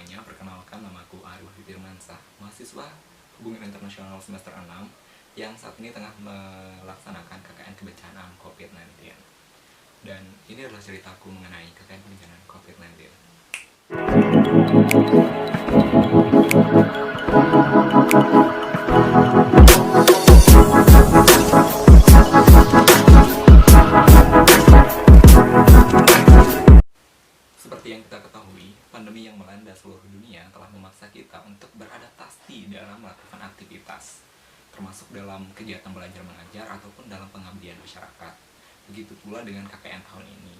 semuanya, perkenalkan namaku Ari Wahyu Firmansyah, mahasiswa Hubungan Internasional semester 6 yang saat ini tengah melaksanakan KKN Kebencanaan COVID-19. Dan ini adalah ceritaku mengenai KKN Kebencanaan COVID-19. Seperti yang kita ketahui, pandemi yang melanda seluruh dunia telah memaksa kita untuk beradaptasi dalam melakukan aktivitas, termasuk dalam kegiatan belajar mengajar ataupun dalam pengabdian masyarakat. Begitu pula dengan KKN tahun ini.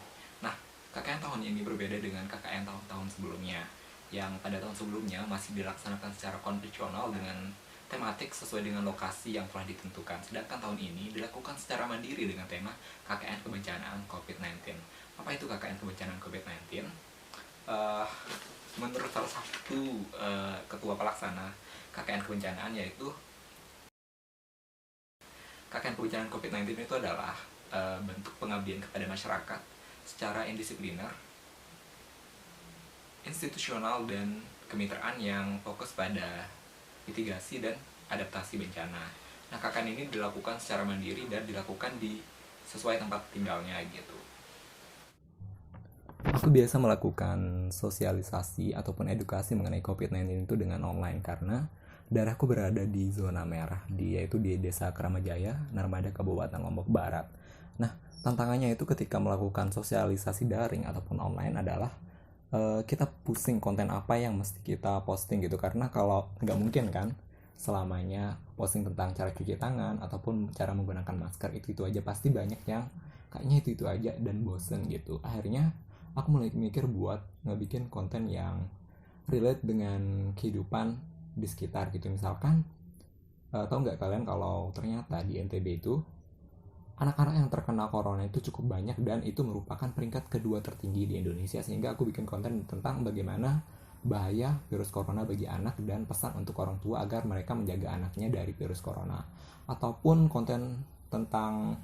Nah, KKN tahun ini berbeda dengan KKN tahun-tahun sebelumnya, yang pada tahun sebelumnya masih dilaksanakan secara konvensional dengan tematik sesuai dengan lokasi yang telah ditentukan. Sedangkan tahun ini dilakukan secara mandiri dengan tema KKN Kebencanaan COVID-19. Apa itu KKN Kebencanaan COVID-19? Menurut salah satu ketua pelaksana KKN Kebencanaan, yaitu KKN Kebencanaan COVID-19 itu adalah bentuk pengabdian kepada masyarakat secara indisipliner, institusional, dan kemitraan yang fokus pada mitigasi dan adaptasi bencana. Nah, KKN ini dilakukan secara mandiri dan dilakukan di sesuai tempat tinggalnya gitu. Aku biasa melakukan sosialisasi ataupun edukasi mengenai COVID-19 itu dengan online karena daerahku berada di zona merah, yaitu di Desa Kramajaya, Narmada, Kabupaten Lombok Barat. Nah, tantangannya itu ketika melakukan sosialisasi daring ataupun online adalah kita pusing konten apa yang mesti kita posting gitu, karena kalau nggak mungkin kan selamanya posting tentang cara cuci tangan ataupun cara menggunakan masker itu aja, pasti banyak yang kayaknya itu aja dan bosen gitu. Akhirnya aku mulai mikir buat ngebikin konten yang relate dengan kehidupan di sekitar gitu. Misalkan tahu nggak kalian kalau ternyata di NTB itu anak-anak yang terkena corona itu cukup banyak dan itu merupakan peringkat kedua tertinggi di Indonesia, sehingga aku bikin konten tentang bagaimana bahaya virus corona bagi anak dan pesan untuk orang tua agar mereka menjaga anaknya dari virus corona. Ataupun konten tentang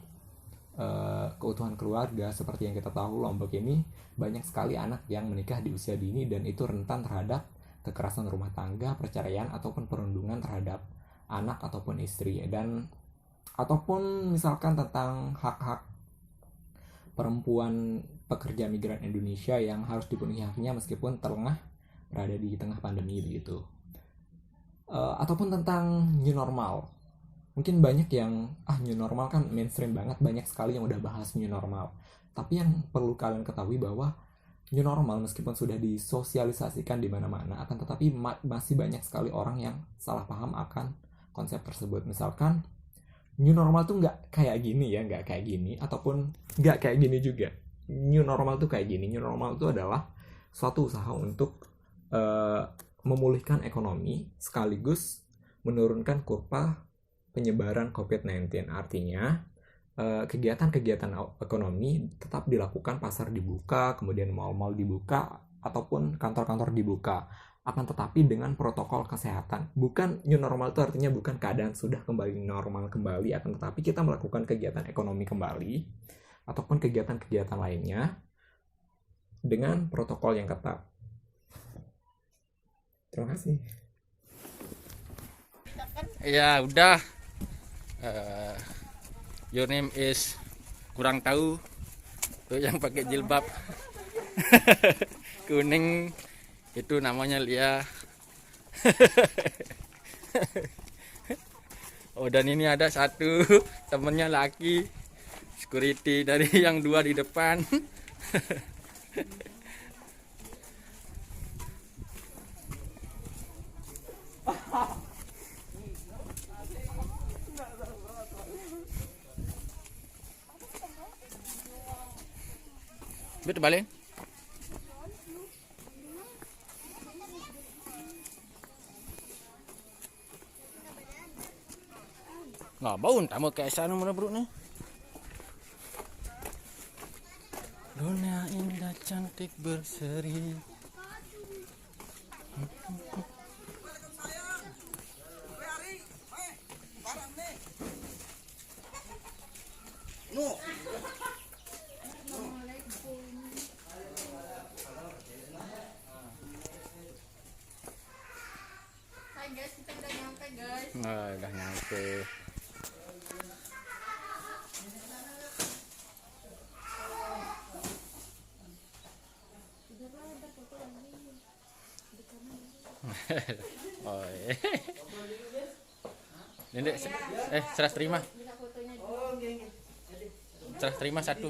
keutuhan keluarga, seperti yang kita tahu Lombok ini banyak sekali anak yang menikah di usia dini dan itu rentan terhadap kekerasan rumah tangga, perceraian, ataupun perundungan terhadap anak ataupun istri. Dan ataupun misalkan tentang hak-hak perempuan pekerja migran Indonesia yang harus dipenuhi haknya meskipun berada di tengah pandemi begitu. Ataupun tentang new normal. Mungkin banyak yang new normal kan mainstream banget, banyak sekali yang udah bahas new normal. Tapi yang perlu kalian ketahui bahwa new normal meskipun sudah disosialisasikan di mana-mana, akan tetapi masih banyak sekali orang yang salah paham akan konsep tersebut. Misalkan new normal tuh nggak kayak gini ya, nggak kayak gini, ataupun nggak kayak gini juga. New normal tuh kayak gini. New normal itu adalah suatu usaha untuk memulihkan ekonomi sekaligus menurunkan kurva penyebaran COVID-19. Artinya kegiatan-kegiatan ekonomi tetap dilakukan, pasar dibuka, kemudian mal-mal dibuka, ataupun kantor-kantor dibuka. Akan tetapi dengan protokol kesehatan. Bukan new normal itu artinya bukan keadaan sudah kembali normal kembali, akan tetapi kita melakukan kegiatan ekonomi kembali ataupun kegiatan-kegiatan lainnya dengan protokol yang ketat. Terima kasih. Ya udah. Your name is kurang tahu. Tuh yang pakai jilbab kuning itu namanya Lia. Oh, dan ini ada satu temennya laki, security dari yang dua di depan. Betul balik. Nggak bau, tamu kayak sana mana bro nih. Dunia indah cantik berseri. guys, kita udah nyampe guys. Nah, udah nyampe. Oh, ini serah terima. Bisa fotonya dulu. Serah terima satu.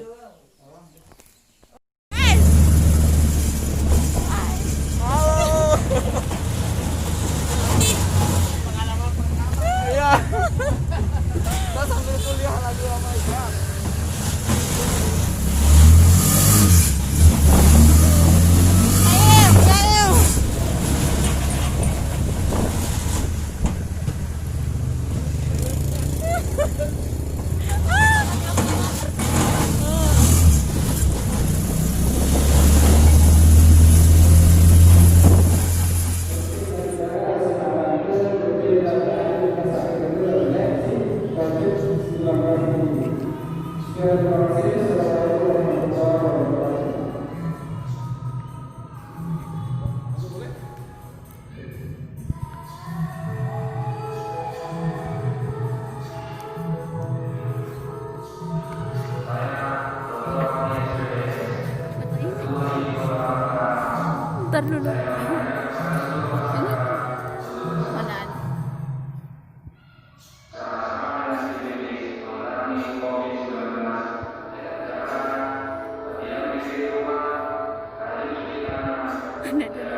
Ntar dulu. Ini mana? Mana dulu?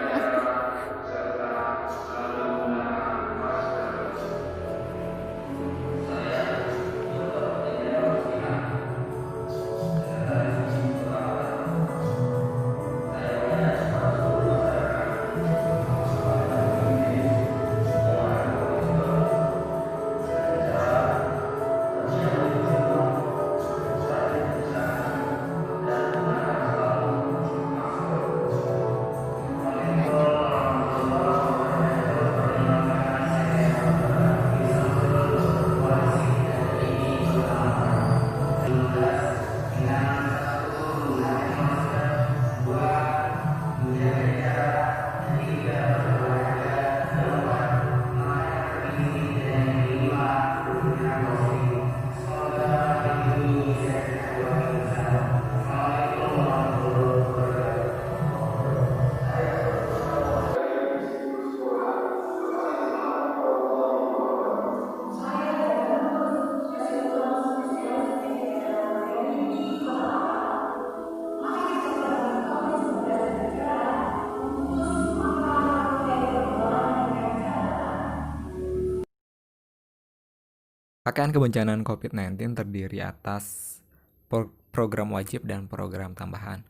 Pakaian kebencanaan COVID-19 terdiri atas program wajib dan program tambahan.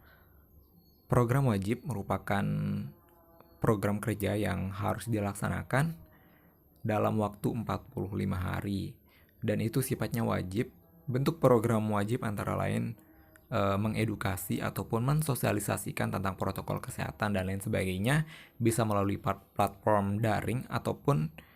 Program wajib merupakan program kerja yang harus dilaksanakan dalam waktu 45 hari. Dan itu sifatnya wajib. Bentuk program wajib antara lain mengedukasi ataupun mensosialisasikan tentang protokol kesehatan dan lain sebagainya, bisa melalui platform daring ataupun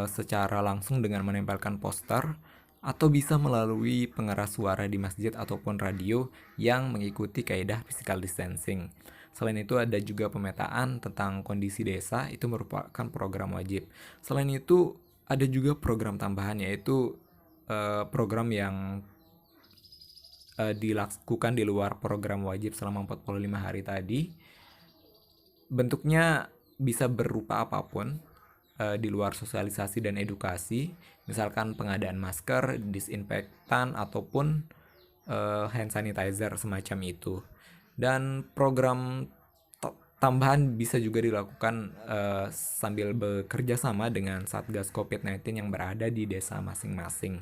secara langsung dengan menempelkan poster, atau bisa melalui pengeras suara di masjid ataupun radio yang mengikuti kaidah physical distancing. Selain itu ada juga pemetaan tentang kondisi desa, itu merupakan program wajib. Selain itu ada juga program tambahan, yaitu program yang dilakukan di luar program wajib selama 45 hari tadi. Bentuknya bisa berupa apapun, di luar sosialisasi dan edukasi, misalkan pengadaan masker, disinfektan, ataupun hand sanitizer semacam itu. Dan program tambahan bisa juga dilakukan sambil bekerja sama dengan Satgas COVID-19 yang berada di desa masing-masing.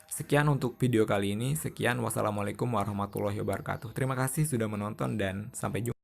Sekian untuk video kali ini. Sekian, wassalamualaikum warahmatullahi wabarakatuh. Terima kasih sudah menonton dan sampai jumpa.